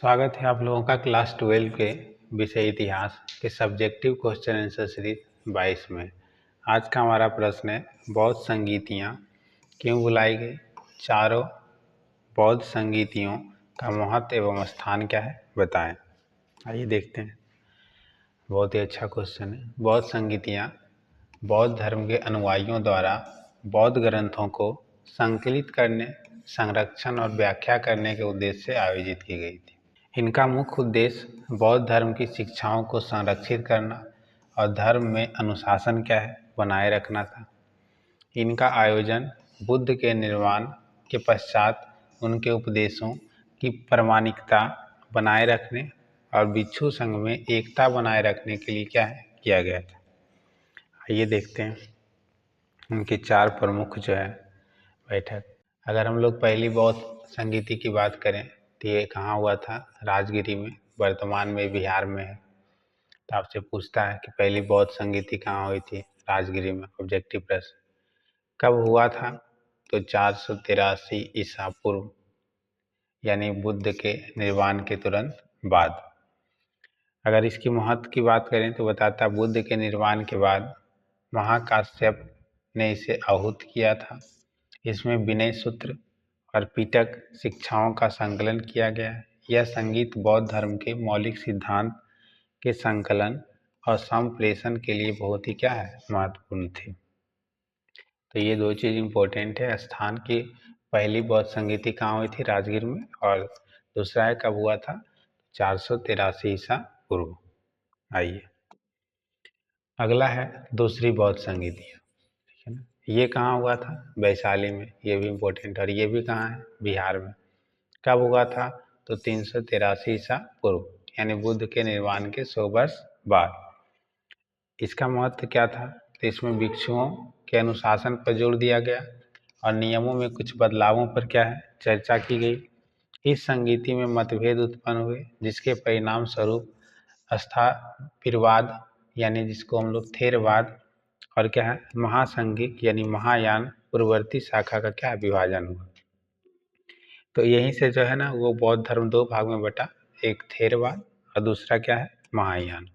स्वागत है आप लोगों का क्लास 12 के विषय इतिहास के सब्जेक्टिव क्वेश्चन आंसर सीरीज 22 में। आज का हमारा प्रश्न है, बौद्ध संगीतियाँ क्यों बुलाई गई? चारों बौद्ध संगीतियों का महत्व एवं स्थान क्या है, बताएं। आइए देखते हैं। बहुत ही अच्छा क्वेश्चन है। बौद्ध संगीतियाँ बौद्ध धर्म के अनुयायियों द्वारा बौद्ध ग्रंथों को संकलित करने, संरक्षण और व्याख्या करने के उद्देश्य से आयोजित की गई थी। इनका मुख्य उद्देश्य बौद्ध धर्म की शिक्षाओं को संरक्षित करना और धर्म में अनुशासन क्या है, बनाए रखना था। इनका आयोजन बुद्ध के निर्वाण के पश्चात उनके उपदेशों की प्रामाणिकता बनाए रखने और भिक्षु संघ में एकता बनाए रखने के लिए क्या है, किया गया था। आइए देखते हैं उनके चार प्रमुख जो है बैठक। अगर हम लोग पहली बौद्ध संगीति की बात करें तो ये कहाँ हुआ था? राजगिरी में, वर्तमान में बिहार में है। तो आपसे पूछता है कि पहली बौद्ध संगीति कहाँ हुई थी? राजगिरी में। ऑब्जेक्टिव प्रश्न। कब हुआ था? तो 483 ईसा पूर्व, यानी बुद्ध के निर्वाण के तुरंत बाद। अगर इसकी महत्व की बात करें तो बताता, बुद्ध के निर्वाण के बाद महाकाश्यप ने इसे आहूत किया था। इसमें विनय सूत्र और पिटक शिक्षाओं का संकलन किया गया। यह संगीत बौद्ध धर्म के मौलिक सिद्धांत के संकलन और संप्रेषण के लिए बहुत ही क्या है, महत्वपूर्ण थी। तो ये दो चीज़ इम्पोर्टेंट है। स्थान की पहली बौद्ध संगीति कहाँ हुई थी? राजगीर में। और दूसरा है कब हुआ था? 483 ईसा पूर्व। आइए अगला है दूसरी बौद्ध संगीति, ठीक है ना। ये कहाँ हुआ था? वैशाली में। ये भी इम्पोर्टेंट। और ये भी कहाँ है? बिहार में। कब हुआ था? तो 383 ईसा पूर्व, यानी बुद्ध के निर्वाण के 100 वर्ष बाद। इसका महत्व क्या था? तो इसमें भिक्षुओं के अनुशासन पर जोर दिया गया और नियमों में कुछ बदलावों पर क्या है, चर्चा की गई। इस संगीति में मतभेद उत्पन्न हुए, जिसके परिणाम स्वरूप स्थापिरवाद, यानी जिसको हम लोग थेरवाद, और क्या है, महासंघिक यानी महायान पूर्ववर्ती शाखा का क्या विभाजन हुआ। तो यहीं से जो है ना, वो बौद्ध धर्म दो भाग में बटा, एक थेरवाद और दूसरा क्या है, महायान।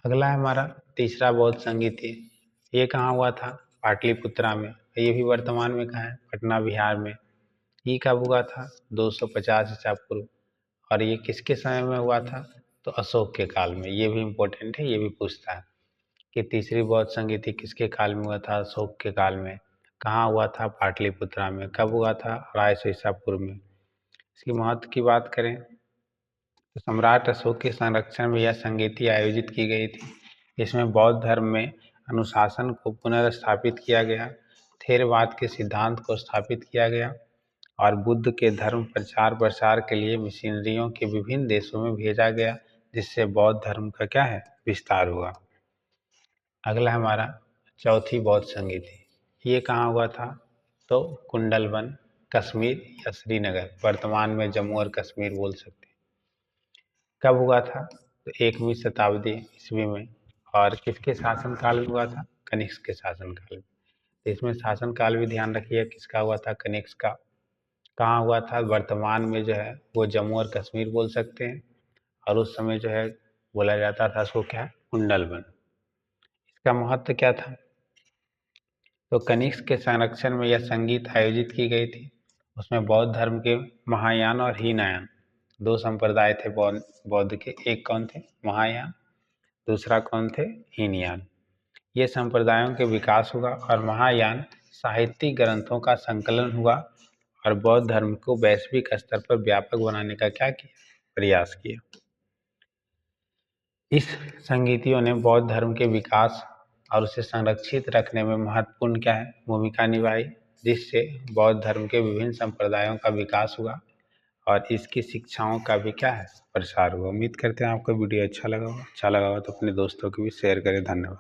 अगला है हमारा तीसरा बौद्ध संगीति। ये कहाँ हुआ था? पाटलिपुत्रा में। ये भी वर्तमान में कहाँ है? पटना, बिहार में। ये कब हुआ था? 250 ईसा पूर्व। और ये किसके समय में हुआ था? तो अशोक के काल में। ये भी इम्पोर्टेंट है, ये भी पूछता है कि तीसरी बौद्ध संगीति किसके काल में हुआ था? अशोक के काल में। कहाँ हुआ था? पाटलिपुत्रा में। कब हुआ था? 250 ईसा पूर्व में। इसकी महत्व की बात करें तो सम्राट अशोक के संरक्षण में यह संगीति आयोजित की गई थी। इसमें बौद्ध धर्म में अनुशासन को पुनर्स्थापित किया गया, थेरवाद के सिद्धांत को स्थापित किया गया और बुद्ध के धर्म प्रचार प्रसार के लिए मिशनरियों के विभिन्न देशों में भेजा गया, जिससे बौद्ध धर्म का क्या है, विस्तार हुआ। अगला हमारा चौथी बौद्ध संगीति। ये कहाँ हुआ था? तो कुंडलवन, कश्मीर या श्रीनगर, वर्तमान में जम्मू और कश्मीर बोल सकते हैं। कब हुआ था? तो 1वीं शताब्दी ईस्वी में। और किसके शासनकाल में हुआ था? कनिष्क के शासनकाल में। तो इसमें शासनकाल भी ध्यान रखिए किसका हुआ था? कनिष्क का। कहाँ हुआ था? वर्तमान में जो है वो जम्मू और कश्मीर बोल सकते हैं, और उस समय जो है बोला जाता था उसको क्या, कुंडलवन। इसका महत्व क्या था? तो कनिष्क के संरक्षण में यह संगीत आयोजित की गई थी। उसमें बौद्ध धर्म के महायान और हीनयान दो संप्रदाय थे बौद्ध के। एक कौन थे? महायान। दूसरा कौन थे? हीनयान। ये संप्रदायों के विकास हुआ और महायान साहित्यिक ग्रंथों का संकलन हुआ और बौद्ध धर्म को वैश्विक स्तर पर व्यापक बनाने का क्या किया, प्रयास किया। इस संगीतियों ने बौद्ध धर्म के विकास और उसे संरक्षित रखने में महत्वपूर्ण क्या है, भूमिका निभाई, जिससे बौद्ध धर्म के विभिन्न संप्रदायों का विकास हुआ और इसकी शिक्षाओं का भी क्या है, प्रसार हुआ। उम्मीद करते हैं आपको वीडियो अच्छा लगा होगा तो अपने दोस्तों को भी शेयर करें। धन्यवाद।